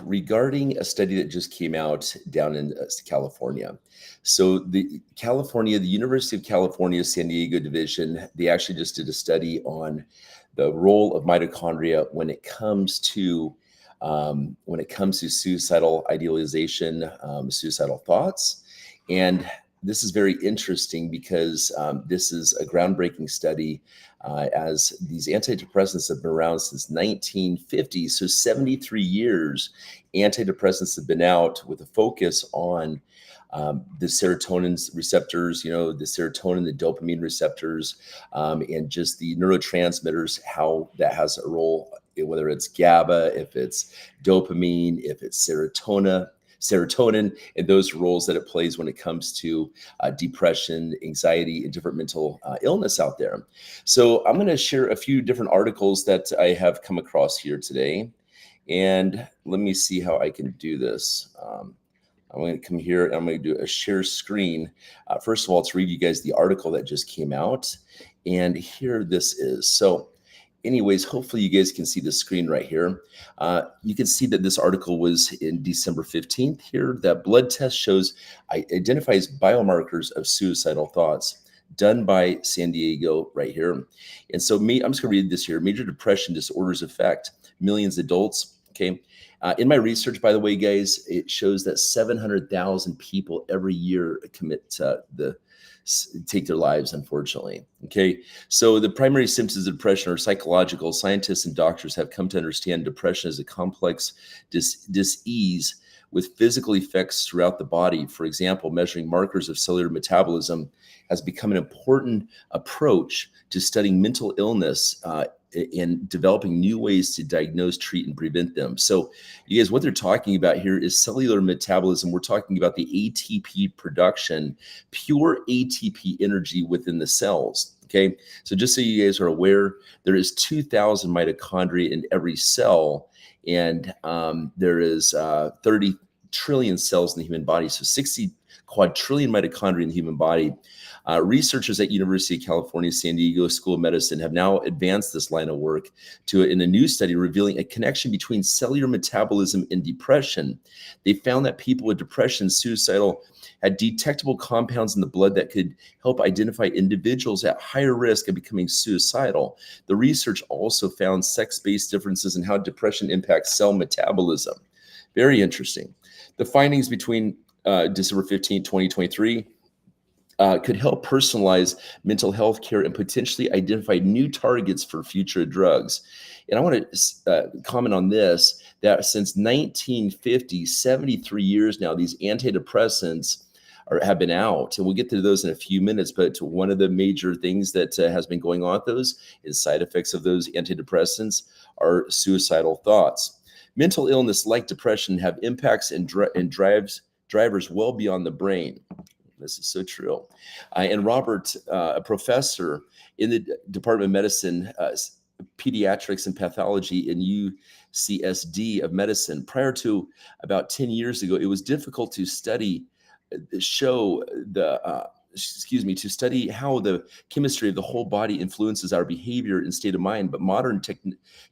Regarding a study that just came out down in California. So the University of California, San Diego division, they actually just did a study on the role of mitochondria when it comes to suicidal idealization, suicidal thoughts. And this is very interesting because this is a groundbreaking study as these antidepressants have been around since 1950. So 73 years, antidepressants have been out with a focus on the serotonin receptors, the serotonin, the dopamine receptors, and just the neurotransmitters, how that has a role, whether it's GABA, if it's dopamine, if it's serotonin, and those roles that it plays when it comes to depression, anxiety, and different mental illness out there. So I'm going to share a few different articles that I have come across here today. And let me see how I can do this. I'm going to come here and I'm going to do a share screen. First of all, to read you guys the article that just came out. And here this is. So anyways, hopefully you guys can see the screen right here. You can see that this article was in December 15th here. That blood test identifies biomarkers of suicidal thoughts done by San Diego right here. And so I'm just going to read this here. Major depression disorders affect millions of adults. Okay. In my research, by the way, guys, it shows that 700,000 people every year take their lives, unfortunately. Okay, so the primary symptoms of depression are psychological. Scientists and doctors have come to understand depression as a complex dis-ease with physical effects throughout the body. For example, measuring markers of cellular metabolism has become an important approach to studying mental illness and developing new ways to diagnose, treat, and prevent them. So you guys, what they're talking about here is cellular metabolism. We're talking about the ATP production, pure ATP energy within the cells. Okay, so just so you guys are aware, there is 2,000 mitochondria in every cell, and there is 30 trillion cells in the human body, so 60 quadrillion mitochondria in the human body. Researchers at University of California, San Diego School of Medicine have now advanced this line of work in a new study revealing a connection between cellular metabolism and depression. They found that people with depression, suicidal, had detectable compounds in the blood that could help identify individuals at higher risk of becoming suicidal. The research also found sex-based differences in how depression impacts cell metabolism. Very interesting. The findings between December 15, 2023, could help personalize mental health care and potentially identify new targets for future drugs. And I want to comment on this, that since 1950, 73 years now, these antidepressants have been out, and we'll get to those in a few minutes. But one of the major things that has been going on with those is side effects of those antidepressants are suicidal thoughts. Mental illness like depression have impacts and drivers well beyond the brain. This is so true. And Robert, a professor in the Department of Medicine, Pediatrics and Pathology in UCSD of Medicine, prior to about 10 years ago, it was difficult to study how the chemistry of the whole body influences our behavior and state of mind. But modern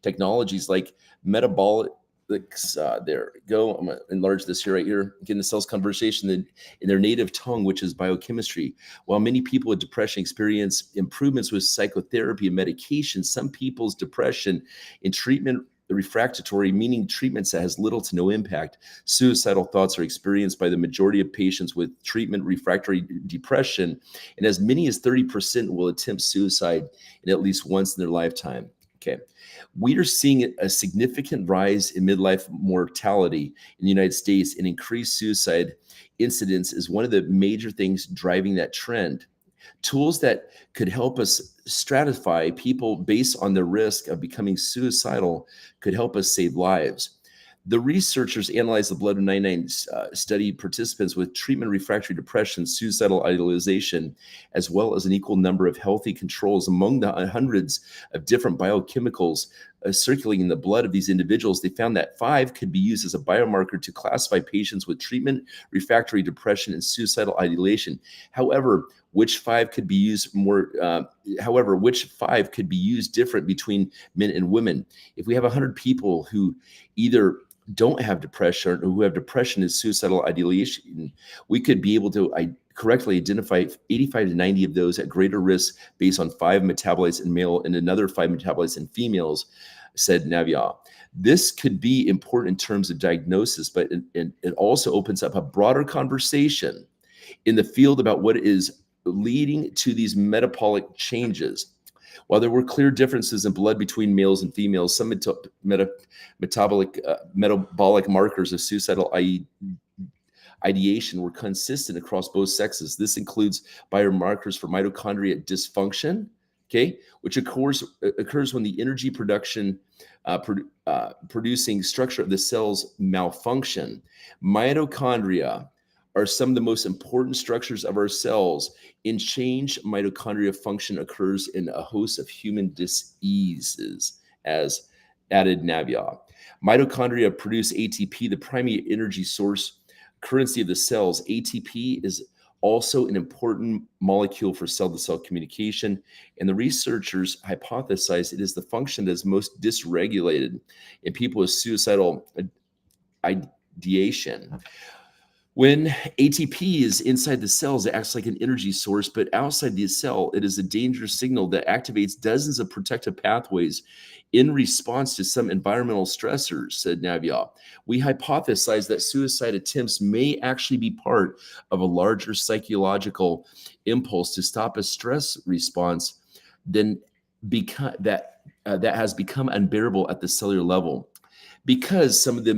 technologies like metabolic there we go. I'm going to enlarge this here right here. Getting the cells conversation in their native tongue, which is biochemistry. While many people with depression experience improvements with psychotherapy and medication, some people's depression in treatment refractory, meaning treatments that has little to no impact. Suicidal thoughts are experienced by the majority of patients with treatment refractory depression, and as many as 30% will attempt suicide in at least once in their lifetime. Okay. We are seeing a significant rise in midlife mortality in the United States, and increased suicide incidence is one of the major things driving that trend. Tools that could help us stratify people based on the risk of becoming suicidal could help us save lives. The researchers analyzed the blood of 99 study participants with treatment refractory depression, suicidal idealization, as well as an equal number of healthy controls. Among the hundreds of different biochemicals circulating in the blood of these individuals, they found that 5 could be used as a biomarker to classify patients with treatment refractory depression and suicidal ideation. However, which 5 could be used different between men and women? If we have 100 people who either don't have depression or who have depression is suicidal ideation, we could be able to correctly identify 85 to 90 of those at greater risk based on 5 metabolites in male and another 5 metabolites in females, said Navia. This could be important in terms of diagnosis, but it also opens up a broader conversation in the field about what is leading to these metabolic changes. While there were clear differences in blood between males and females, some metabolic markers of suicidal ideation were consistent across both sexes. This includes biomarkers for mitochondria dysfunction, okay, which occurs when the energy production producing structure of the cells malfunction. Mitochondria are some of the most important structures of our cells. In change, mitochondria function occurs in a host of human diseases, as added Navia. Mitochondria produce ATP, the primary energy source currency of the cells. ATP is also an important molecule for cell-to-cell communication, and the researchers hypothesize it is the function that is most dysregulated in people with suicidal ideation. When ATP is inside the cells, it acts like an energy source, but outside the cell, it is a dangerous signal that activates dozens of protective pathways in response to some environmental stressors, said Navia. We hypothesize that suicide attempts may actually be part of a larger psychological impulse to stop a stress response that has become unbearable at the cellular level. Because some of the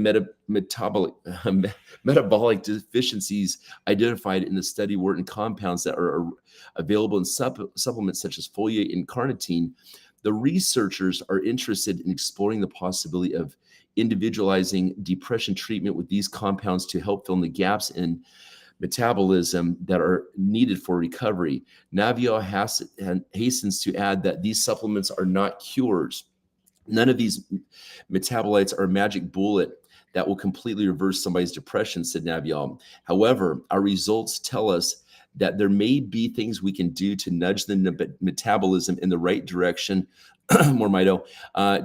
metabolic deficiencies identified in the study were in compounds that are available in supplements such as folate and carnitine, the researchers are interested in exploring the possibility of individualizing depression treatment with these compounds to help fill in the gaps in metabolism that are needed for recovery. Navia hastens to add that these supplements are not cures. None of these metabolites are a magic bullet that will completely reverse somebody's depression, said Navial. However, our results tell us that there may be things we can do to nudge the metabolism in the right direction, more mito,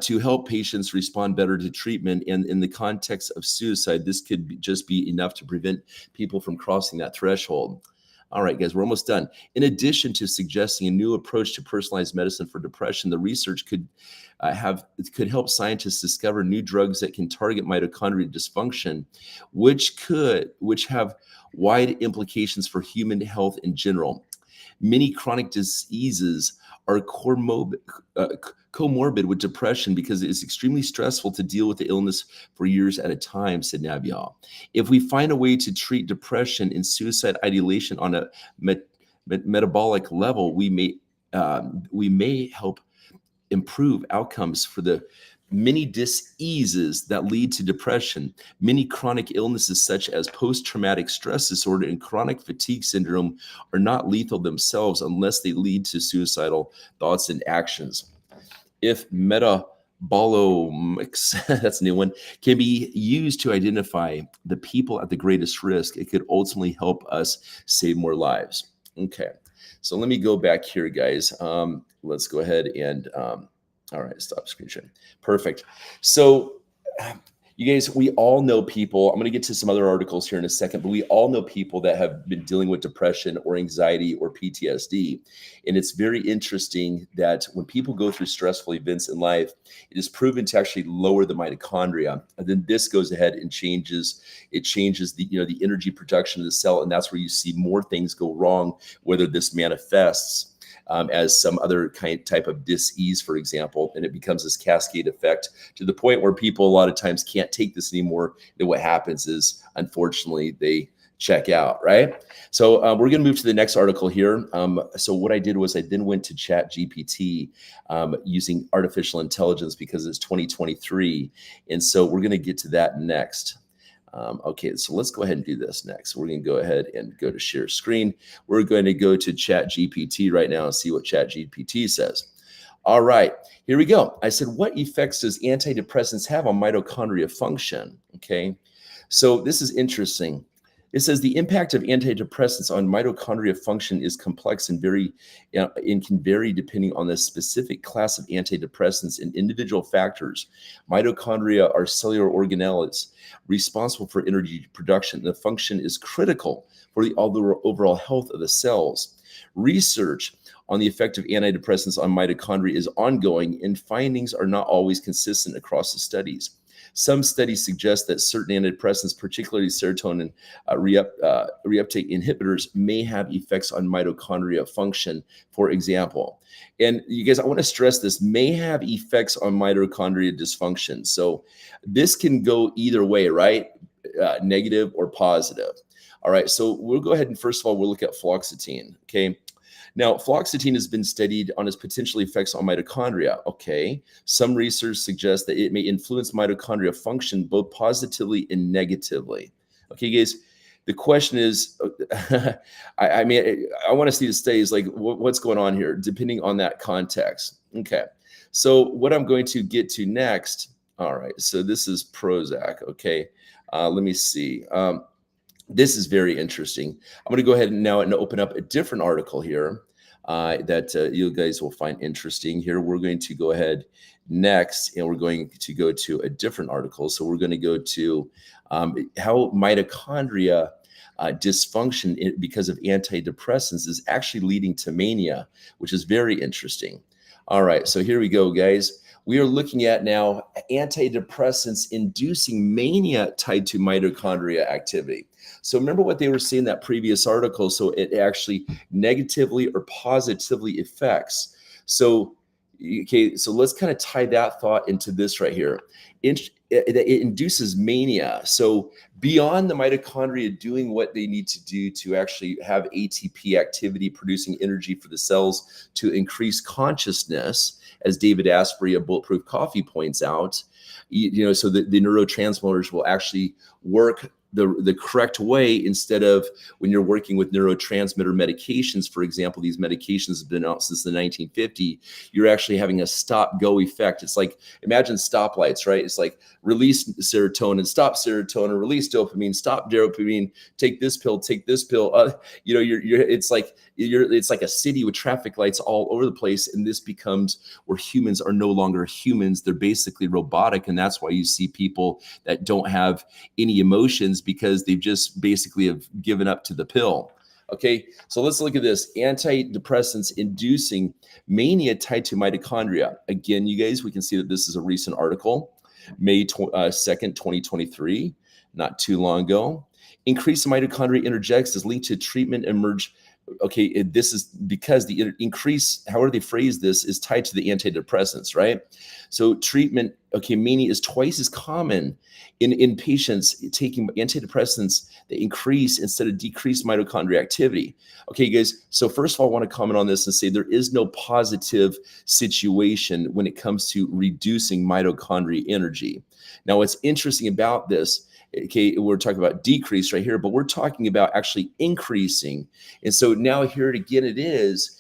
to help patients respond better to treatment. And in the context of suicide, this could just be enough to prevent people from crossing that threshold. All right, guys, we're almost done. In addition to suggesting a new approach to personalized medicine for depression, the research could help scientists discover new drugs that can target mitochondrial dysfunction, which have wide implications for human health in general. Many chronic diseases are comorbid with depression because it is extremely stressful to deal with the illness for years at a time, said Navial. If we find a way to treat depression and suicide ideation on a metabolic level, we may help improve outcomes for the many diseases that lead to depression. Many chronic illnesses such as post-traumatic stress disorder and chronic fatigue syndrome are not lethal themselves unless they lead to suicidal thoughts and actions. If metabolomics, that's a new one, can be used to identify the people at the greatest risk, it could ultimately help us save more lives. Okay, so let me go back here, guys. Let's go ahead and, all right, stop screen sharing. Perfect. So you guys, we all know people, I'm going to get to some other articles here in a second, but we all know people that have been dealing with depression or anxiety or PTSD. And it's very interesting that when people go through stressful events in life, it is proven to actually lower the mitochondria. And then this goes ahead and changes the energy production of the cell. And that's where you see more things go wrong, whether this manifests as some other type of dis-ease, for example, and it becomes this cascade effect to the point where people a lot of times can't take this anymore. Then what happens is, unfortunately, they check out, right? So we're going to move to the next article here. So what I did was I then went to ChatGPT using artificial intelligence because it's 2023. And so we're going to get to that next. Okay, so let's go ahead and do this next. We're going to go ahead and go to share screen. We're going to go to ChatGPT right now and see what ChatGPT says. All right, here we go. I said, what effects does antidepressants have on mitochondria function? Okay, so this is interesting. It says the impact of antidepressants on mitochondria function is complex and and can vary depending on the specific class of antidepressants and individual factors. Mitochondria are cellular organelles responsible for energy production. The function is critical for the overall health of the cells. Research on the effect of antidepressants on mitochondria is ongoing, and findings are not always consistent across the studies. Some studies suggest that certain antidepressants, particularly serotonin reuptake inhibitors, may have effects on mitochondria function, for example. And you guys, I want to stress this, may have effects on mitochondria dysfunction. So this can go either way, right? Negative or positive. All right, so we'll go ahead and first of all, we'll look at fluoxetine, okay? Now, fluoxetine has been studied on its potential effects on mitochondria. Okay, some research suggests that it may influence mitochondria function both positively and negatively. Okay, guys, the question is, I mean, I want to see the studies like what's going on here, depending on that context. Okay, so what I'm going to get to next. All right, so this is Prozac. Okay, let me see. This is very interesting. I'm going to go ahead now and open up a different article here that you guys will find interesting here. We're going to go ahead next, and we're going to go to a different article. So we're going to go to how mitochondria dysfunction because of antidepressants is actually leading to mania, which is very interesting. All right, so here we go, guys. We are looking at now antidepressants inducing mania tied to mitochondria activity. So remember what they were saying in that previous article. So it actually negatively or positively affects. So, okay, so let's kind of tie that thought into this right here. It induces mania. So beyond the mitochondria doing what they need to do to actually have ATP activity, producing energy for the cells to increase consciousness, as David Asprey of Bulletproof Coffee points out, so the neurotransmitters will actually work the correct way instead of when you're working with neurotransmitter medications. For example, these medications have been out since the 1950s. You're actually having a stop-go effect. It's like, imagine stoplights, right? It's like release serotonin, stop serotonin, release dopamine, stop dopamine, take this pill, take this pill. It's like a city with traffic lights all over the place. And this becomes where humans are no longer humans. They're basically robotic. And that's why you see people that don't have any emotions, because they've just basically have given up to the pill. Okay, so let's look at this. Antidepressants inducing mania tied to mitochondria. Again, you guys, we can see that this is a recent article, May 2nd, 2023, not too long ago. Increase in mitochondria energetics is linked to treatment emerge. Okay, this is because the increase, however they phrase this, is tied to the antidepressants, right? So treatment, okay, mania is twice as common in patients taking antidepressants that increase instead of decrease mitochondria activity. Okay, guys, so first of all, I want to comment on this and say there is no positive situation when it comes to reducing mitochondria energy. Now, what's interesting about this, okay, we're talking about decrease right here, but we're talking about actually increasing. And so now here again, it is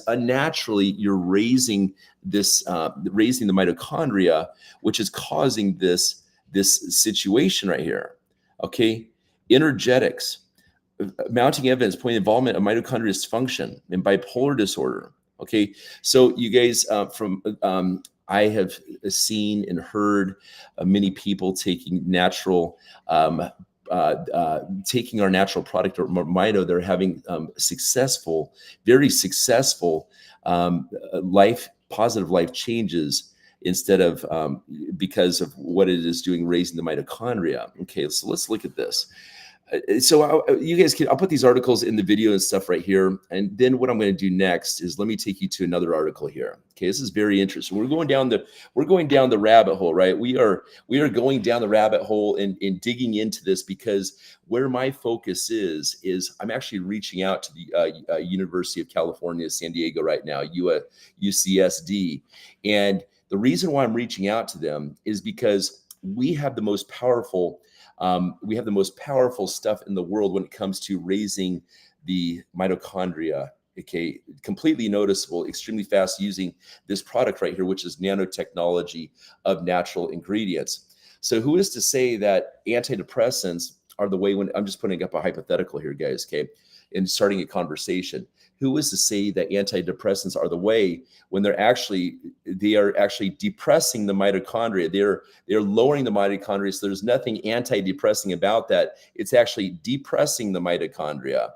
unnaturally you're raising this, raising the mitochondria, which is causing this situation right here. Okay, energetics, mounting evidence pointing involvement of mitochondria dysfunction in bipolar disorder. Okay, so you guys, I have seen and heard many people taking natural, taking our natural product or Mito. They're having very successful positive life changes instead of because of what it is doing, raising the mitochondria. Okay, so let's look at this. So you guys I'll put these articles in the video and stuff right here. And then what I'm going to do next is let me take you to another article here. Okay, this is very interesting. We're going down the rabbit hole, right? We are going down the rabbit hole and digging into this, because where my focus is I'm actually reaching out to the University of California, San Diego right now, UCSD. And the reason why I'm reaching out to them is because we have the most powerful stuff in the world when it comes to raising the mitochondria. Okay, completely noticeable, extremely fast, using this product right here, which is nanotechnology of natural ingredients. So who is to say that antidepressants are the way when I'm just putting up a hypothetical here, guys, okay, and starting a conversation. Who is to say that antidepressants are the way when they are actually depressing the mitochondria? They're lowering the mitochondria. So there's nothing antidepressing about that. It's actually depressing the mitochondria.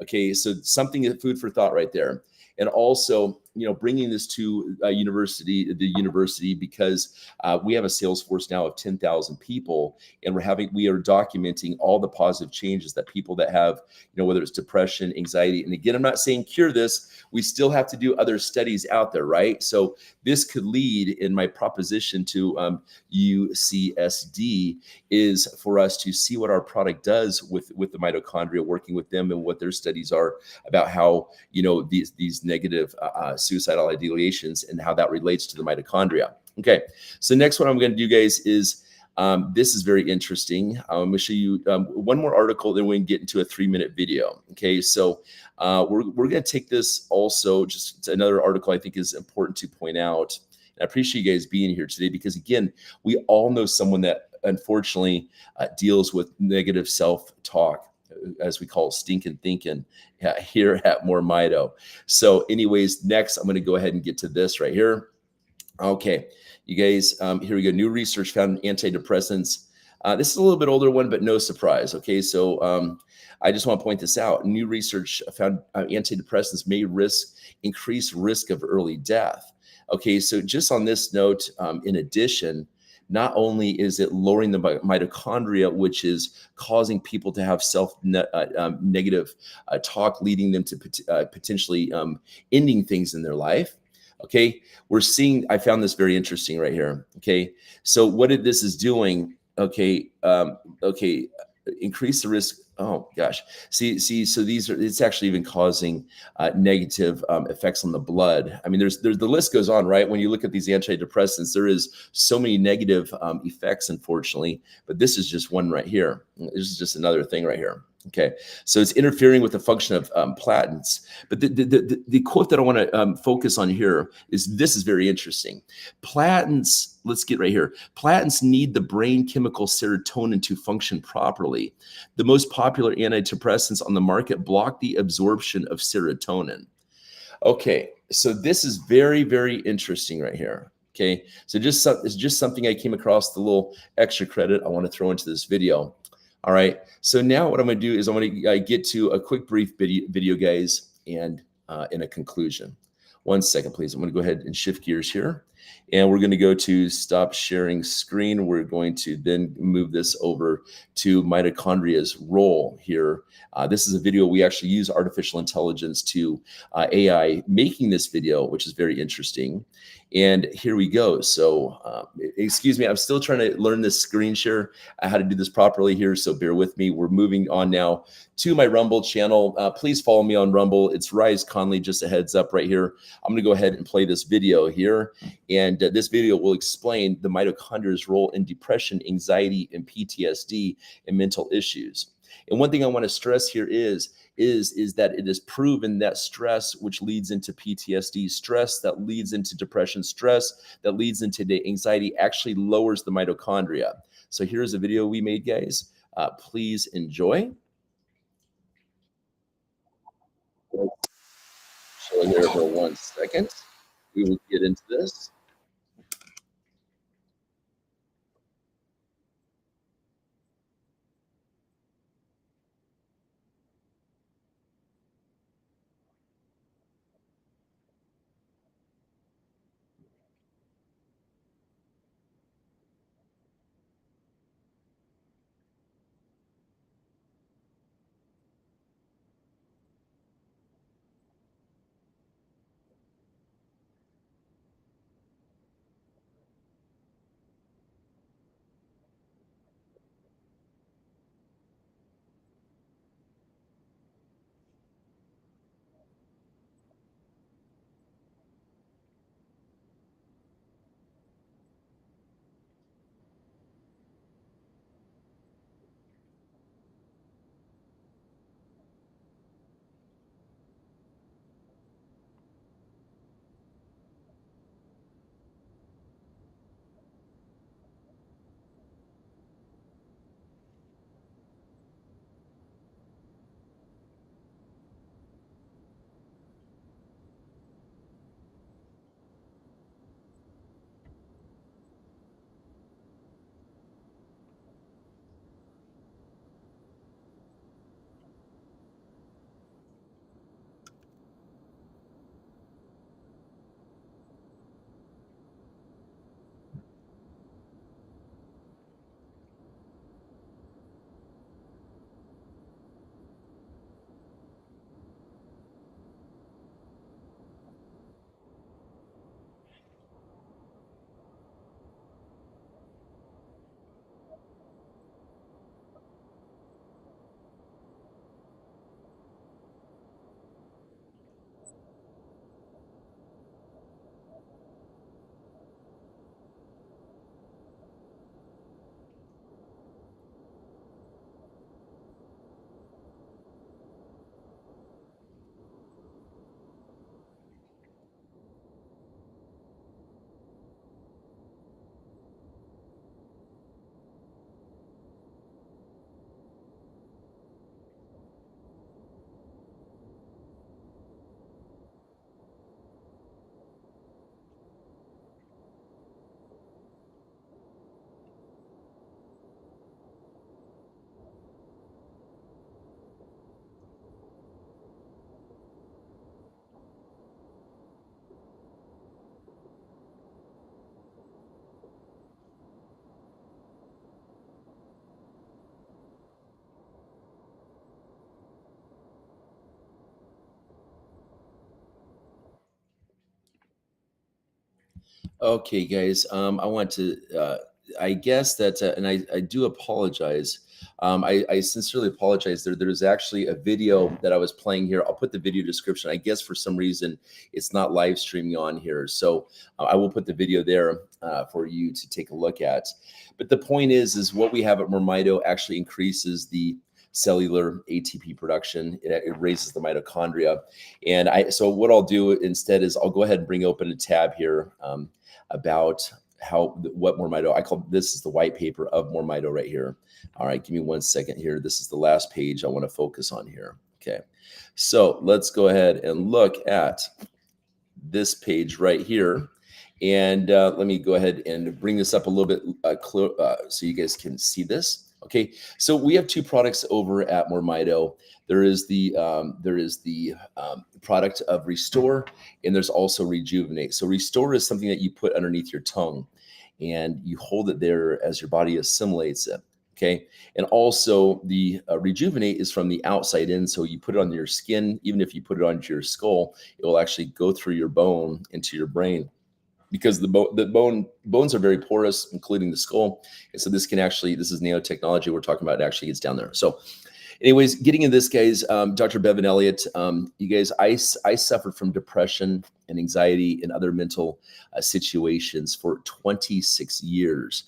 Okay, so something food for thought right there. And also, bringing this to the university, because we have a sales force now of 10,000 people, and we are documenting all the positive changes that people that have, whether it's depression, anxiety, and again, I'm not saying cure this. We still have to do other studies out there, right? So this could lead, in my proposition to UCSD, is for us to see what our product does with the mitochondria, working with them and what their studies are about how these negative suicidal ideations and how that relates to the mitochondria. Okay, so next one I'm going to do, guys, is this is very interesting. I'm going to show you one more article, then we can get into a 3-minute video. Okay, so we're going to take this also, just another article I think is important to point out. And I appreciate you guys being here today, because again, we all know someone that unfortunately deals with negative self-talk, as we call it, stinking thinking, here at More Mito. So anyways, next I'm going to go ahead and get to this right here. Okay, you guys, here we go. New research found antidepressants. This is a little bit older one, but no surprise. Okay, so I just want to point this out. New research found antidepressants may increase risk of early death. Okay, so just on this note, in addition, not only is it lowering the mitochondria, which is causing people to have negative talk, leading them to potentially ending things in their life. Okay, I found this very interesting right here. Okay, so what this is doing, okay, increase the risk. Oh gosh, see, so it's actually even causing negative effects on the blood. I mean, there's the list goes on, right? When you look at these antidepressants, there is so many negative effects, unfortunately, but this is just one right here. This is just another thing right here. Okay, so it's interfering with the function of platins. But the quote that I want to focus on here this is very interesting. Platins, let's get right here. Platins need the brain chemical serotonin to function properly. The most popular antidepressants on the market block the absorption of serotonin. Okay, so this is very, very interesting right here. Okay, so it's just something I came across, the little extra credit I want to throw into this video. All right, so now what I'm going to do is I'm going to get to a quick brief video, guys, and in a conclusion. One second, please. I'm going to go ahead and shift gears here, and we're going to go to stop sharing screen. We're going to then move this over to mitochondria's role here. This is a video we actually use artificial intelligence to AI making this video, which is very interesting. And here we go. So excuse me, I'm still trying to learn this screen share, how to do this properly here. So bear with me. We're moving on now to my Rumble channel. Please follow me on Rumble. It's Rise Conley, just a heads up right here. I'm going to go ahead and play this video here. And this video will explain the mitochondria's role in depression, anxiety, and PTSD and mental issues. And one thing I want to stress here is that it is proven that stress, which leads into PTSD, stress that leads into depression, stress that leads into the anxiety, actually lowers the mitochondria. So here's a video we made, guys. Please enjoy. Show here for 1 second. We will get into this. Okay, guys. I want to. I guess that, and I do apologize. I sincerely apologize. There's actually a video that I was playing here. I'll put the video description. I guess for some reason it's not live streaming on here, so I will put the video there for you to take a look at. But the point is what we have at Mormito actually increases the cellular ATP production. It raises the mitochondria, and so what I'll do instead is I'll go ahead and bring open a tab here. About what Mormito, I call this is the white paper of Mormito right here. All right, give me 1 second here. This is the last page I want to focus on here. Okay, so let's go ahead and look at this page right here. And let me go ahead and bring this up a little bit so you guys can see this. Okay, so we have two products over at Mormito. There is the product of Restore, and there's also Rejuvenate. So Restore is something that you put underneath your tongue, and you hold it there as your body assimilates it. Okay, and also the Rejuvenate is from the outside in. So you put it on your skin. Even if you put it onto your skull, it will actually go through your bone into your brain, because the bones are very porous, including the skull. And so this is nanotechnology we're talking about. It actually gets down there. So anyways, getting into this, guys, Dr. Bevan Elliott, you guys, I suffered from depression and anxiety and other mental situations for 26 years.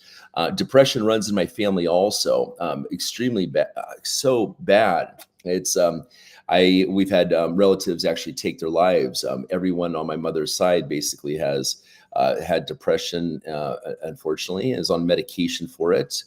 Depression runs in my family also, extremely bad, so bad. It's we've had relatives actually take their lives. Everyone on my mother's side basically has had depression, unfortunately, is on medication for it,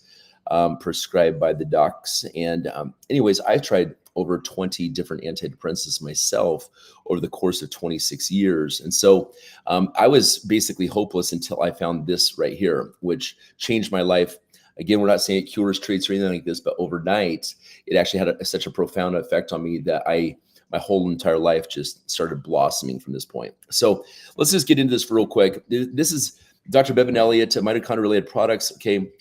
prescribed by the docs. And anyways, I've tried over 20 different antidepressants myself over the course of 26 years. And so I was basically hopeless until I found this right here, which changed my life. Again, we're not saying it cures, treats, or anything like this, but overnight, it actually had such a profound effect on me that my whole entire life just started blossoming from this point. So let's just get into this real quick. This is Dr. Bevan Elliott, mitochondria-related products. Okay.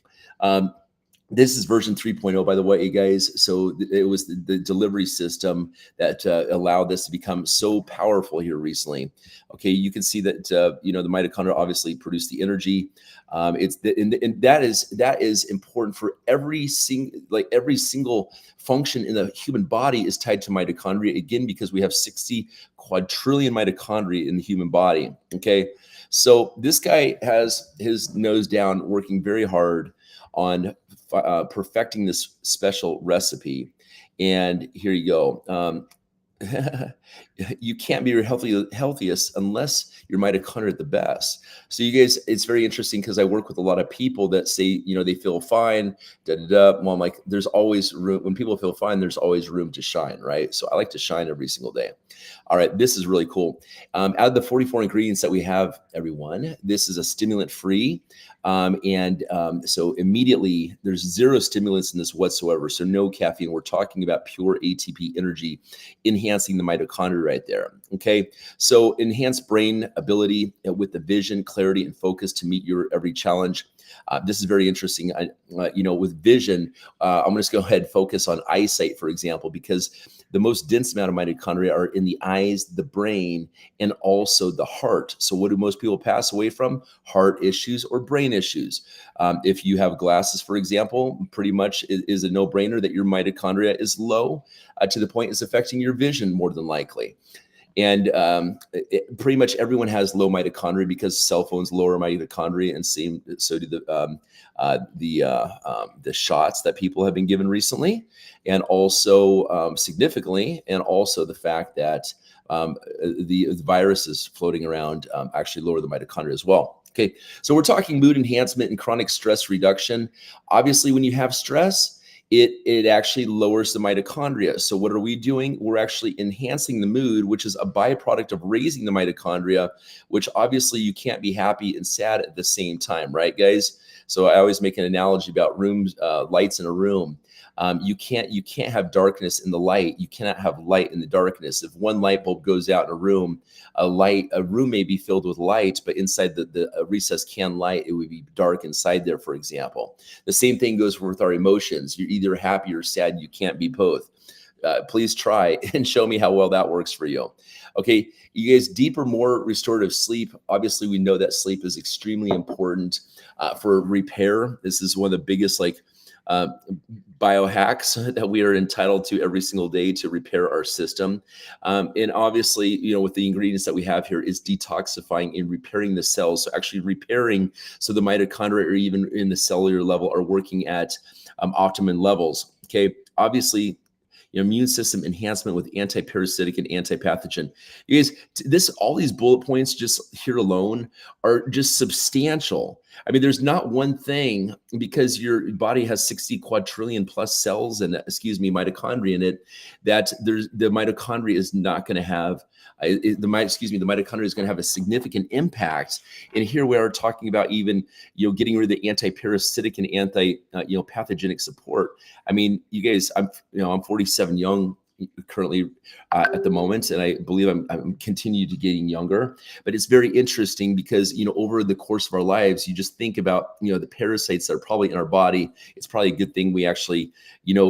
This is version 3.0, by the way, guys. So it was the delivery system that allowed this to become so powerful here recently. Okay, you can see that the mitochondria obviously produce the energy. And that is important for every single function in the human body is tied to mitochondria. Again, because we have 60 quadrillion mitochondria in the human body. Okay, so this guy has his nose down, working very hard on perfecting this special recipe. And here you go. You can't be your healthiest unless your mitochondria are at the best. So you guys, it's very interesting because I work with a lot of people that say, they feel fine, Well, I'm like, there's always room. When people feel fine, there's always room to shine, right? So I like to shine every single day. All right, this is really cool. Out of the 44 ingredients that we have, everyone, this is a stimulant free. So immediately there's zero stimulants in this whatsoever. So no caffeine. We're talking about pure ATP energy, enhancing the mitochondria right there. Okay. So enhanced brain ability with the vision, clarity, and focus to meet your every challenge. This is very interesting. With vision, I'm going to go ahead and focus on eyesight, for example, because the most dense amount of mitochondria are in the eyes, the brain, and also the heart. So what do most people pass away from? Heart issues or brain issues. If you have glasses, for example, pretty much is a no-brainer that your mitochondria is low to the point it's affecting your vision more than likely. And pretty much everyone has low mitochondria because cell phones lower mitochondria, and so do the shots that people have been given recently, and also significantly, and also the fact that the viruses floating around actually lower the mitochondria as well. Okay, so we're talking mood enhancement and chronic stress reduction. Obviously, when you have stress, it actually lowers the mitochondria. So what are we doing? We're actually enhancing the mood, which is a byproduct of raising the mitochondria, which obviously you can't be happy and sad at the same time, right, guys? So I always make an analogy about lights in a room. You can't have darkness in the light. You cannot have light in the darkness. If one light bulb goes out in a room, a room may be filled with light, but inside the recessed can light, it would be dark inside there, for example. The same thing goes with our emotions. You're either happy or sad. You can't be both. please try and show me how well that works for you. Okay, you guys, deeper, more restorative sleep. Obviously, we know that sleep is extremely important for repair. This is one of the biggest uh, biohacks that we are entitled to every single day to repair our system. And obviously, with the ingredients that we have here is detoxifying and repairing the cells. So actually repairing so the mitochondria or even in the cellular level are working at optimum levels. Okay, obviously, immune system enhancement with anti-parasitic and anti-pathogen. You guys, all these bullet points just here alone are just substantial. I mean, there's not one thing, because your body has 60 quadrillion plus cells and mitochondria in it, that the mitochondria is not going to have the mitochondria is going to have a significant impact. And here we are talking about even getting rid of the anti-parasitic and pathogenic support. I mean, you guys, I'm 47 young currently at the moment, and I believe I'm continue to getting younger. But it's very interesting because over the course of our lives, you just think about the parasites that are probably in our body. It's probably a good thing we actually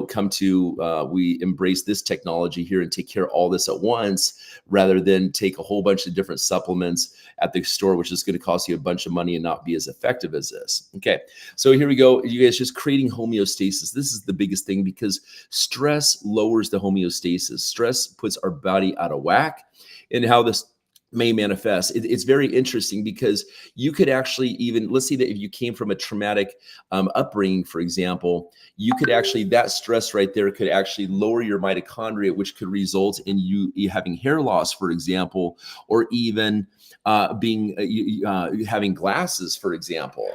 come to we embrace this technology here and take care of all this at once, rather than take a whole bunch of different supplements at the store, which is going to cost you a bunch of money and not be as effective as this. Okay, so here we go, you guys, just creating homeostasis. This is the biggest thing, because stress lowers the homeostasis. Stress puts our body out of whack. And how this may manifest, it's very interesting, because you could actually, even let's say that if you came from a traumatic upbringing, for example, you could actually, that stress right there could actually lower your mitochondria, which could result in you having hair loss, for example, or even having glasses, for example,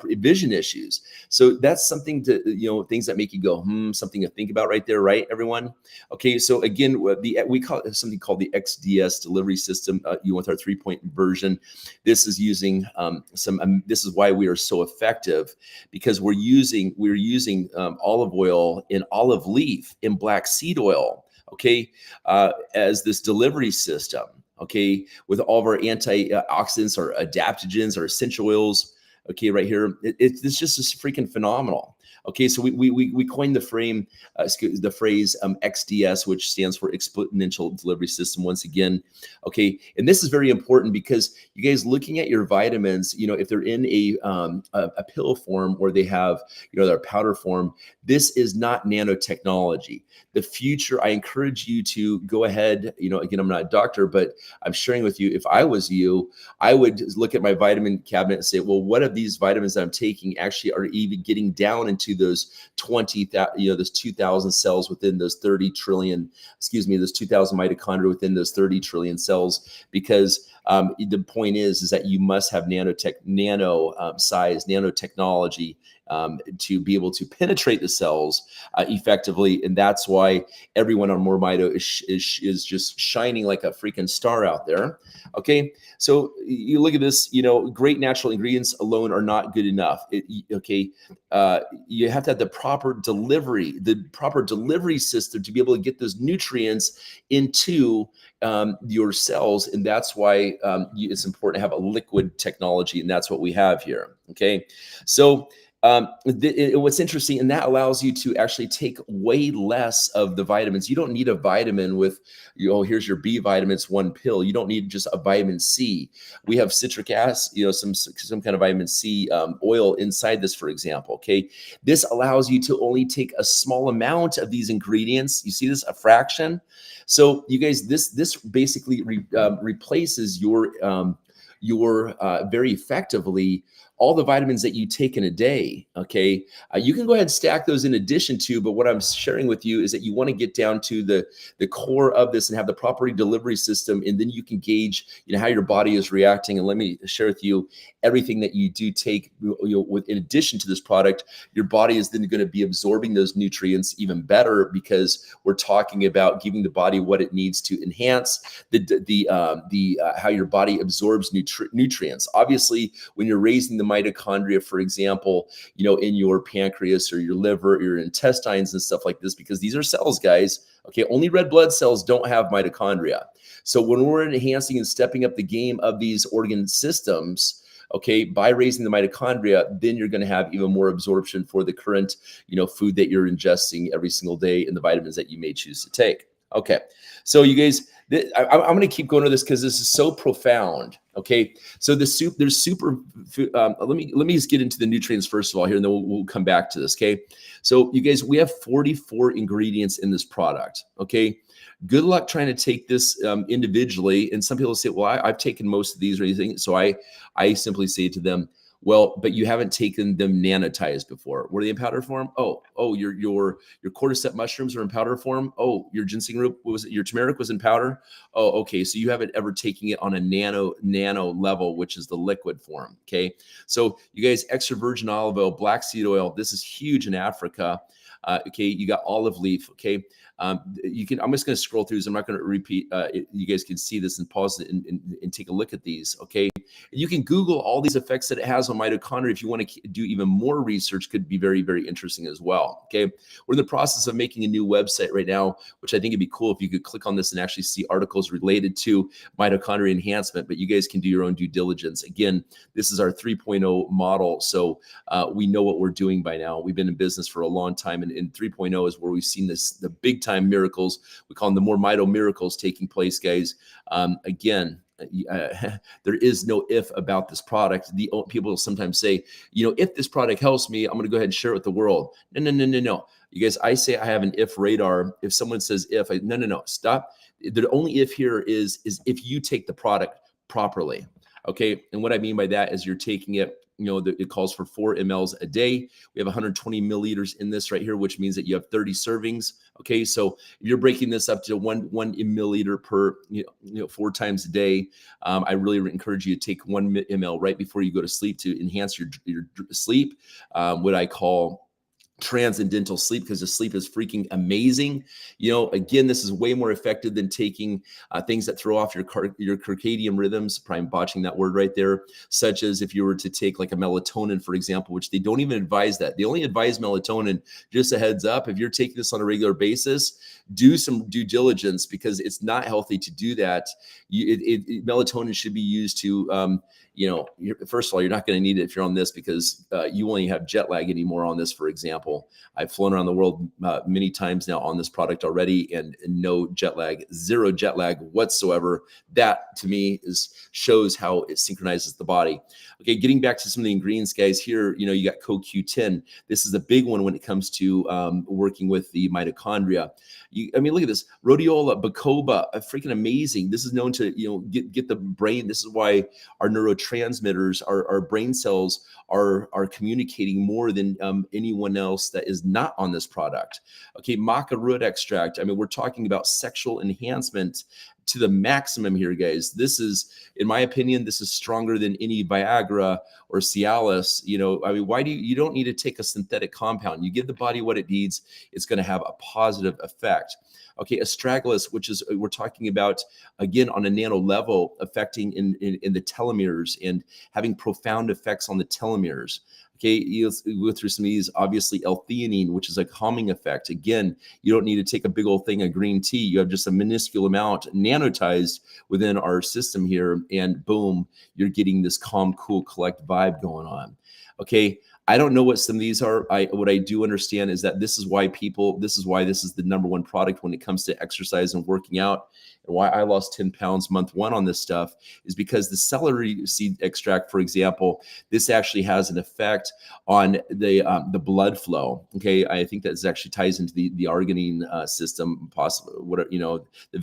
vision issues. So that's something to, things that make you go, something to think about right there, right, everyone? Okay, so again, we call it something called the XDS delivery system, with our 3-point version. This is using this is why we are so effective, because we're using olive oil and olive leaf and black seed oil, okay, as this delivery system. Okay, with all of our antioxidants, our adaptogens, our essential oils. Okay, right here, it's just freaking phenomenal. Okay, so we coined the phrase XDS, which stands for exponential delivery system. Once again, okay, and this is very important, because you guys, looking at your vitamins, if they're in a pill form, or they have their powder form, this is not nanotechnology. The future, I encourage you to go ahead. Again, I'm not a doctor, but I'm sharing with you. If I was you, I would look at my vitamin cabinet and say, well, what of these vitamins that I'm taking actually are even getting down into those 2,000 cells within those 30 trillion, those 2,000 mitochondria within those 30 trillion cells, because the point is that you must have size nanotechnology to be able to penetrate the cells effectively. And that's why everyone on More Mito is just shining like a freaking star out there. Okay, so you look at this, great natural ingredients alone are not good enough. You have to have the proper delivery system to be able to get those nutrients into your cells. And that's why it's important to have a liquid technology. And that's what we have here. Okay, so what's interesting, and that allows you to actually take way less of the vitamins. You don't need a vitamin with, here's your B vitamins, one pill. You don't need just a vitamin C. We have citric acid, some kind of vitamin C oil inside this, for example. Okay, this allows you to only take a small amount of these ingredients. You see this, a fraction. So you guys, this basically replaces your very effectively all the vitamins that you take in a day. Okay, you can go ahead and stack those in addition to, but what I'm sharing with you is that you want to get down to the core of this and have the proper delivery system, and then you can gauge how your body is reacting. And let me share with you everything that you do take in addition to this product. Your body is then going to be absorbing those nutrients even better, because we're talking about giving the body what it needs to enhance how your body absorbs nutrients. Obviously, when you're raising the mitochondria, for example, in your pancreas or your liver or your intestines and stuff like this, because these are cells, guys. Okay, only red blood cells don't have mitochondria. So when we're enhancing and stepping up the game of these organ systems, okay, by raising the mitochondria, then you're going to have even more absorption for the current, food that you're ingesting every single day and the vitamins that you may choose to take. Okay, so you guys, I'm going to keep going to this because this is so profound. Okay, so there's super. Let me just get into the nutrients first of all here, and then we'll come back to this. Okay, so you guys, we have 44 ingredients in this product. Okay, good luck trying to take this individually. And some people say, well, I've taken most of these or anything. So I simply say to them, well, but you haven't taken them nanotized before. Were they in powder form? Oh, your cordyceps mushrooms are in powder form. Oh, your ginseng root your turmeric was in powder. Oh, okay. So you haven't ever taken it on a nano level, which is the liquid form. Okay. So you guys, extra virgin olive oil, black seed oil. This is huge in Africa. Okay, you got olive leaf. Okay, you can. I'm just going to scroll through, so I'm not going to repeat. You guys can see this and pause it and take a look at these. Okay, you can Google all these effects that it has on mitochondria if you want to do even more research. Could be very, very interesting as well. Okay, we're in the process of making a new website right now, which I think it'd be cool if you could click on this and actually see articles related to mitochondria enhancement. But you guys can do your own due diligence. Again, this is our 3.0 model, so we know what we're doing by now. We've been in business for a long time, and 3.0 is where we've seen the big time miracles. We call them the more mito miracles taking place, guys. Again, there is no if about this product. The people sometimes say, if this product helps me, I'm going to go ahead and share it with the world. No. You guys, I say I have an if radar. If someone says if, no, stop. The only if here is if you take the product properly. Okay, and what I mean by that is you're taking it. It calls for 4 mLs a day. We have 120 milliliters in this right here, which means that you have 30 servings. Okay, so if you're breaking this up to one milliliter per 4 times a day, I really encourage you to take 1 ml right before you go to sleep to enhance your sleep. What I call transcendental sleep, because the sleep is freaking amazing. Again, this is way more effective than taking things that throw off your circadian rhythms. Probably botching that word right there, such as if you were to take like a melatonin, for example, which they don't even advise that. They only advise melatonin. Just a heads up, if you're taking this on a regular basis, do some due diligence, because it's not healthy to do that. Melatonin should be used to first of all, you're not going to need it if you're on this, because you only have jet lag anymore on this. For example, I've flown around the world many times now on this product already, and no jet lag, zero jet lag whatsoever. That to me shows how it synchronizes the body. Okay, getting back to some of the ingredients, guys. Here, you got CoQ10. This is a big one when it comes to working with the mitochondria. Look at this, rhodiola, bacopa, freaking amazing. This is known to get the brain. This is why our neurotransmitters, our brain cells are communicating more than anyone else that is not on this product. Okay, maca root extract. We're talking about sexual enhancement to the maximum here, guys. This is, in my opinion, this is stronger than any Viagra or Cialis. Why do you don't need to take a synthetic compound? You give the body what it needs, it's going to have a positive effect. Okay, astragalus, which is, we're talking about, again, on a nano level, affecting in the telomeres and having profound effects on the telomeres. Okay, you go through some of these. Obviously, L-theanine, which is a calming effect. Again, you don't need to take a big old thing of green tea. You have just a minuscule amount nanotized within our system here, and boom, you're getting this calm, cool, collect vibe going on. Okay, I don't know what some of these are. What I do understand is that this is why this is the number one product when it comes to exercise and working out. And why I lost 10 pounds month 1 on this stuff is because the celery seed extract, for example, this actually has an effect on the blood flow. Okay, I think that actually ties into the arginine system, possibly the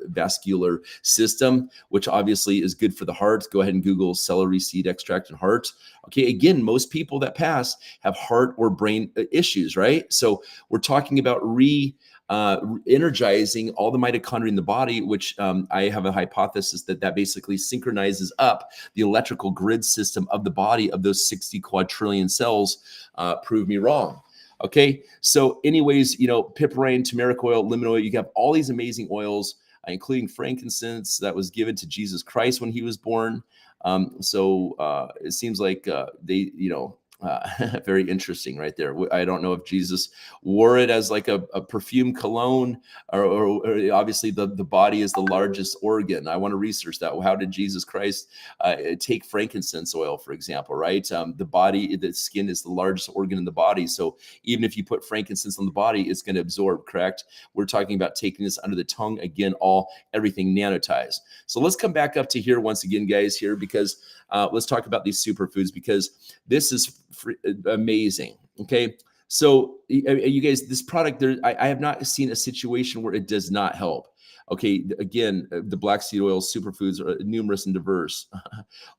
vascular system, which obviously is good for the heart. Go ahead and Google celery seed extract and heart. Okay, again, most people that pass have heart or brain issues, right? So we're talking about energizing all the mitochondria in the body, which I have a hypothesis that basically synchronizes up the electrical grid system of the body of those 60 quadrillion cells. Prove me wrong. Okay, so anyways, piperine, turmeric oil, lemon oil, you have all these amazing oils, including frankincense that was given to Jesus Christ when he was born. So it seems like Very interesting right there. I don't know if Jesus wore it as like a perfume cologne, or obviously the body is the largest organ. I want to research that. How did Jesus Christ take frankincense oil, for example, right? The skin is the largest organ in the body. So even if you put frankincense on the body, it's going to absorb, correct? We're talking about taking this under the tongue. Again, everything nanotized. So let's come back up to here once again, guys, here, because let's talk about these superfoods, because this is amazing. Okay. So you guys, this product, I have not seen a situation where it does not help. Okay. Again, the black seed oil superfoods are numerous and diverse.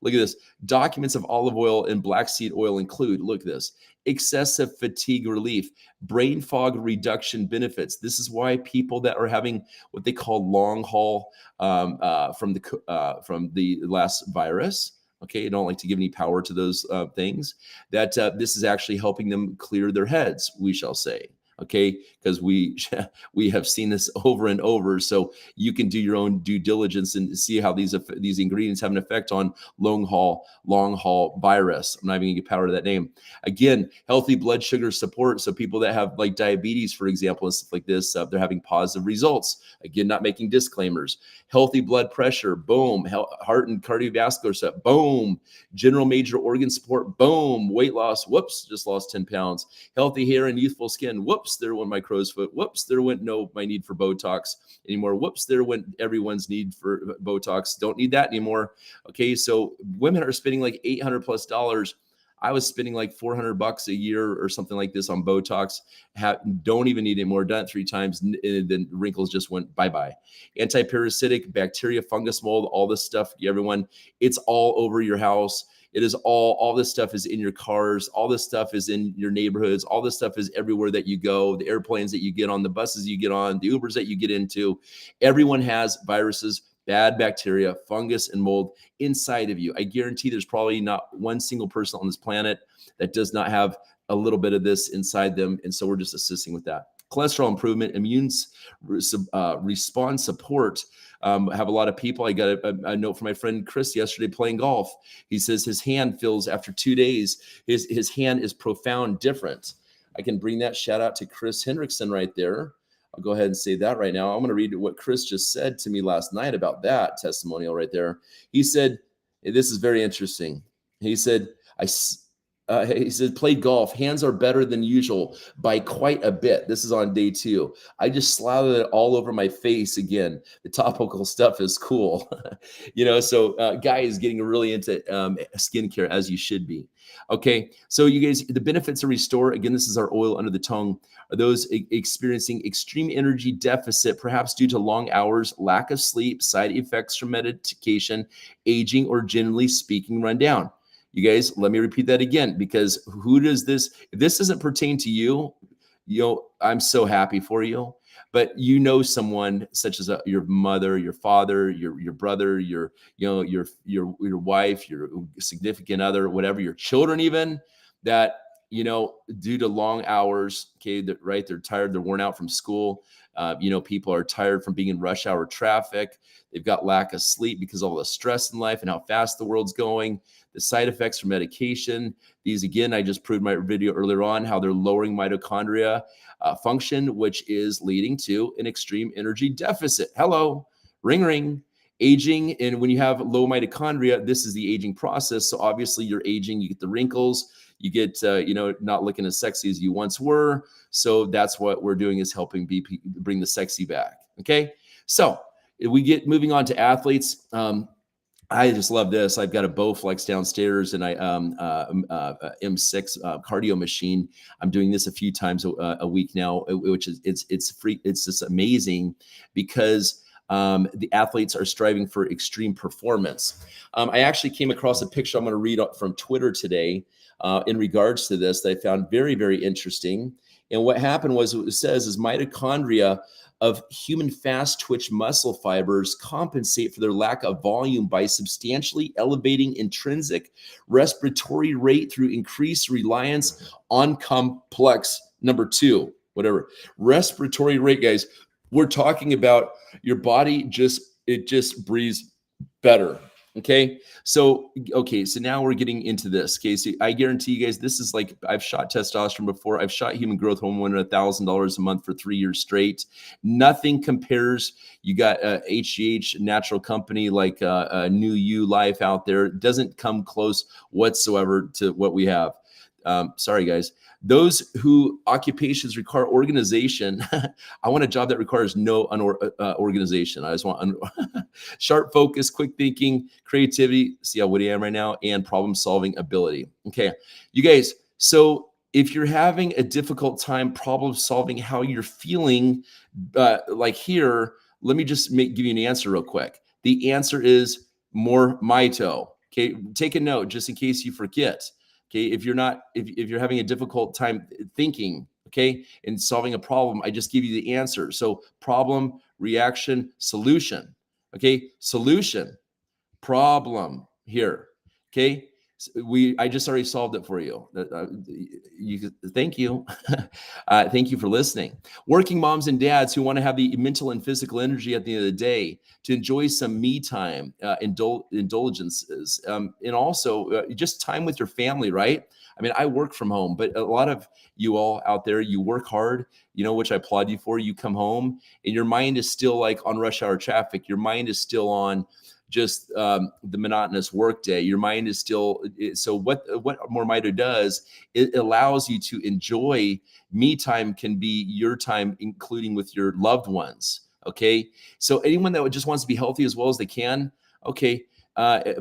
Look at this. Documents of olive oil and black seed oil include, look at this, excessive fatigue relief, brain fog reduction benefits. This is why people that are having what they call long haul from the last virus, okay, I don't like to give any power to those things, that this is actually helping them clear their heads, we shall say. Okay, because we have seen this over and over. So you can do your own due diligence and see how these ingredients have an effect on long haul virus. I'm not even gonna give power to that name. Again, healthy blood sugar support. So people that have like diabetes, for example, and stuff like this, they're having positive results. Again, not making disclaimers. Healthy blood pressure, boom. Heart and cardiovascular stuff, boom. General major organ support, boom. Weight loss, whoops, just lost 10 pounds. Healthy hair and youthful skin, whoops, there went my crow's foot. Whoops, there went my need for Botox anymore. Whoops, there went everyone's need for Botox. Don't need that anymore. Okay, so women are spending like $800+. I was spending like $400 a year or something like this on Botox. Don't even need it more. Done it 3 times, and then wrinkles just went bye-bye. Anti-parasitic, bacteria, fungus, mold, all this stuff, everyone, it's all over your house. It is all this stuff is in your cars. All this stuff is in your neighborhoods. All this stuff is everywhere that you go, the airplanes that you get on, the buses you get on, the Ubers that you get into. Everyone has viruses, bad bacteria, fungus, and mold inside of you. I guarantee there's probably not one single person on this planet that does not have a little bit of this inside them. And so we're just assisting with that. Cholesterol improvement, immune response support. Have a lot of people. I got a note from my friend Chris yesterday playing golf. He says his hand feels after 2 days, his hand is profound different. I can bring that shout out to Chris Hendrickson right there. I'll go ahead and say that right now. I'm going to read what Chris just said to me last night about that testimonial right there. He said, this is very interesting. He said, he said, played golf. Hands are better than usual by quite a bit. This is on day 2. I just slathered it all over my face again. The topical stuff is cool. So guy is getting really into skincare, as you should be. Okay, so you guys, the benefits of Restore, again, this is our oil under the tongue, are those experiencing extreme energy deficit, perhaps due to long hours, lack of sleep, side effects from medication, aging, or generally speaking, run down. You guys, let me repeat that again, because who does this? If this doesn't pertain to you, I'm so happy for you. But someone such as your mother, your father, your brother, your wife, your significant other, whatever, your children, even that due to long hours, okay, they're tired, they're worn out from school. People are tired from being in rush hour traffic. They've got lack of sleep because of all the stress in life and how fast the world's going. The side effects from medication. These, again, I just proved my video earlier on how they're lowering mitochondria function, which is leading to an extreme energy deficit. Hello, ring, ring. Aging, and when you have low mitochondria, this is the aging process. So obviously you're aging, you get the wrinkles, you get, not looking as sexy as you once were. So that's what we're doing, is helping bring the sexy back. Okay. So we get moving on to athletes. I just love this. I've got a Bowflex downstairs, and I M6 cardio machine. I'm doing this a few times a week now, which is it's free. It's just amazing because the athletes are striving for extreme performance. I actually came across a picture I'm going to read from Twitter today in regards to this that I found very, very interesting. And what happened was, what it says is mitochondria of human fast twitch muscle fibers compensate for their lack of volume by substantially elevating intrinsic respiratory rate through increased reliance on complex respiratory rate. Guys, we're talking about your body just breathes better. Okay. So, okay. So now we're getting into this. Okay. So I guarantee you guys, this is like, I've shot testosterone before. I've shot human growth hormone at $1,000 a month for 3 years straight. Nothing compares. You got HGH, natural company like New You Life out there. Doesn't come close whatsoever to what we have. Sorry, guys. Those who occupations require organization, I want a job that requires no organization. I just want sharp focus, quick thinking, creativity. See how witty I am right now, and problem solving ability. Okay, you guys. So if you're having a difficult time problem solving, how you're feeling, like here, let me just give you an answer real quick. The answer is more mito. Okay, take a note just in case you forget. Okay, if you're having a difficult time thinking, okay, and solving a problem, I just give you the answer. So problem, reaction, solution. Okay, solution, problem here. Okay, I just already solved it for you. Thank you. Thank you for listening. Working moms and dads who want to have the mental and physical energy at the end of the day to enjoy some me time, indulgences, and also just time with your family, right? I mean, I work from home, but a lot of you all out there, you work hard, which I applaud you for. You come home and your mind is still like on rush hour traffic. Your mind is still on just the monotonous workday. Your mind is still, so what More Mito does, it allows you to enjoy me time. Can be your time, including with your loved ones. Okay, so anyone that just wants to be healthy as well as they can, okay,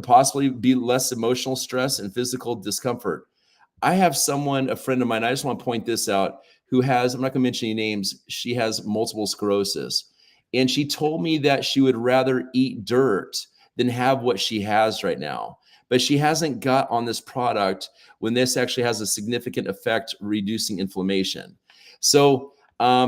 possibly be less emotional stress and physical discomfort. I have a friend of mine, I just want to point this out, who has, I'm not going to mention any names, she has multiple sclerosis. And she told me that she would rather eat dirt than have what she has right now. But she hasn't got on this product when this actually has a significant effect reducing inflammation. So I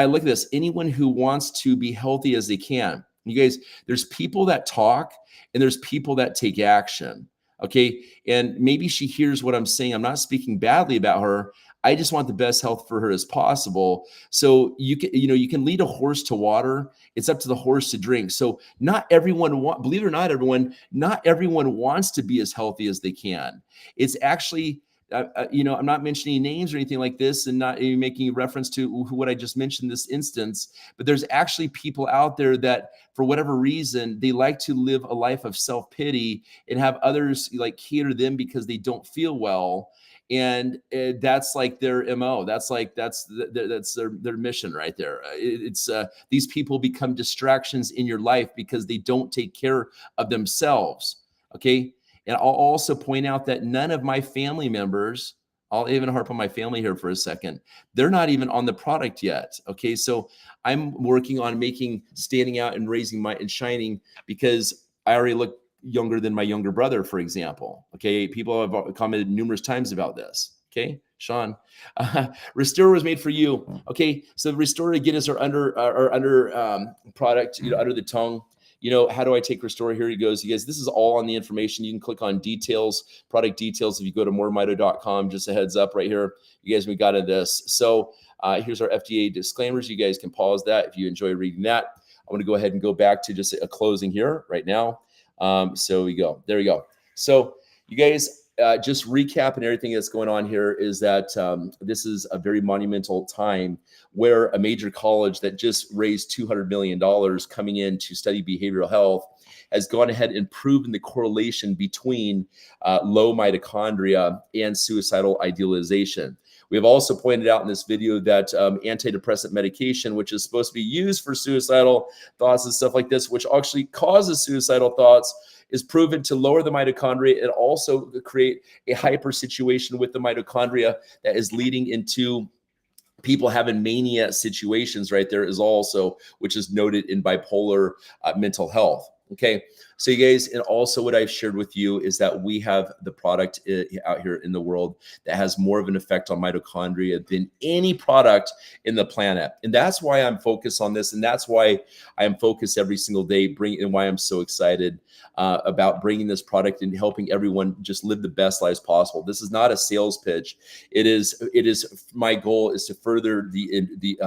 look at this. Anyone who wants to be healthy as they can, you guys, there's people that talk and there's people that take action. Okay. And maybe she hears what I'm saying. I'm not speaking badly about her. I just want the best health for her as possible. So you can lead a horse to water. It's up to the horse to drink. So not everyone believe it or not, not everyone wants to be as healthy as they can. It's actually, I'm not mentioning names or anything like this, and not making reference to what I just mentioned in this instance, but there's actually people out there that, for whatever reason, they like to live a life of self-pity and have others like cater them because they don't feel well. And that's like their MO. That's their mission right there. It's these people become distractions in your life because they don't take care of themselves. Okay. And I'll also point out that none of my family members, I'll even harp on my family here for a second, they're not even on the product yet. Okay. So I'm working on standing out and and shining, because I already look younger than my younger brother, for example. Okay. People have commented numerous times about this. Okay. Sean, Restore was made for you. Okay. So Restore, again, is our under product, under the tongue. How do I take Restore? Here he goes. You guys, this is all on the information. You can click on details, product details. If you go to moremito.com, just a heads up right here, you guys, we got into this. So here's our FDA disclaimers. You guys can pause that if you enjoy reading that. I'm going to go ahead and go back to just a closing here right now. So there we go. So you guys, just recapping everything that's going on here is that this is a very monumental time where a major college that just raised $200 million coming in to study behavioral health has gone ahead and proven the correlation between low mitochondria and suicidal idealization. We have also pointed out in this video that antidepressant medication, which is supposed to be used for suicidal thoughts and stuff like this, which actually causes suicidal thoughts, is proven to lower the mitochondria and also create a hyper situation with the mitochondria that is leading into people having mania situations right there, is also, which is noted in bipolar mental health. Okay. So you guys, and also what I've shared with you is that we have the product out here in the world that has more of an effect on mitochondria than any product in the planet. And that's why I'm focused on this. And that's why I am focused every single day, and why I'm so excited about bringing this product and helping everyone just live the best lives possible. This is not a sales pitch. It is my goal is to further the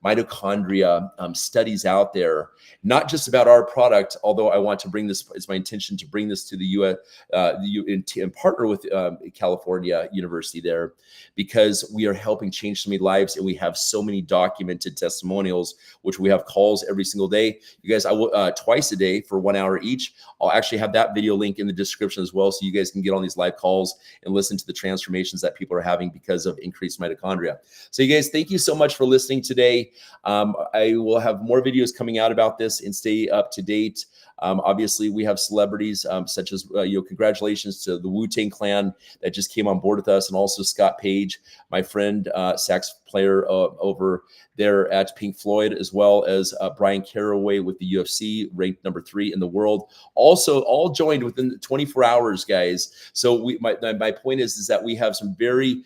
mitochondria studies out there, not just about our product, although I want to bring this, it's my intention to bring this to the US and partner with California University there, because we are helping change so many lives, and we have so many documented testimonials, which we have calls every single day. You guys, I will twice a day for 1 hour each. I'll actually have that video link in the description as well, so you guys can get on these live calls and listen to the transformations that people are having because of increased mitochondria. So you guys, thank you so much for listening today. I will have more videos coming out about this, and stay up to date. Obviously, we have celebrities such as, congratulations to the Wu-Tang Clan that just came on board with us, and also Scott Page, my friend, sax player over there at Pink Floyd, as well as Brian Caraway with the UFC, ranked number 3 in the world. Also, all joined within 24 hours, guys. So my point is that we have some very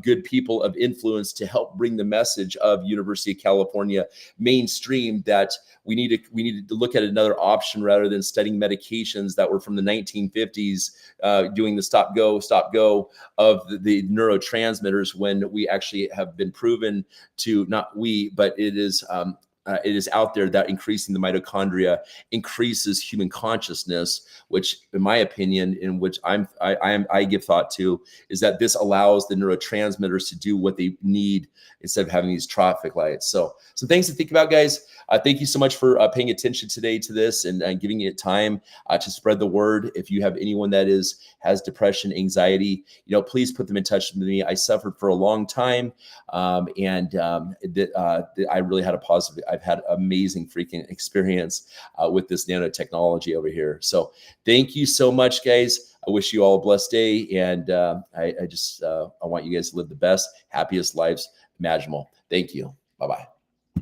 good people of influence to help bring the message of University of California mainstream, that we needed to look at another option rather than studying medications that were from the 1950s, doing the stop go of the neurotransmitters, when we actually have been proven to, not we, but it is out there that increasing the mitochondria increases human consciousness, which, in my opinion, in which I give thought to, is that this allows the neurotransmitters to do what they need instead of having these traffic lights. So some things to think about, guys. Thank you so much for paying attention today to this, and giving it time to spread the word. If you have anyone that has depression, anxiety, please put them in touch with me. I suffered for a long time, and I really had a positive. I've had amazing freaking experience with this nanotechnology over here. So thank you so much, guys. I wish you all a blessed day, and I want you guys to live the best, happiest lives imaginable. Thank you. Bye-bye.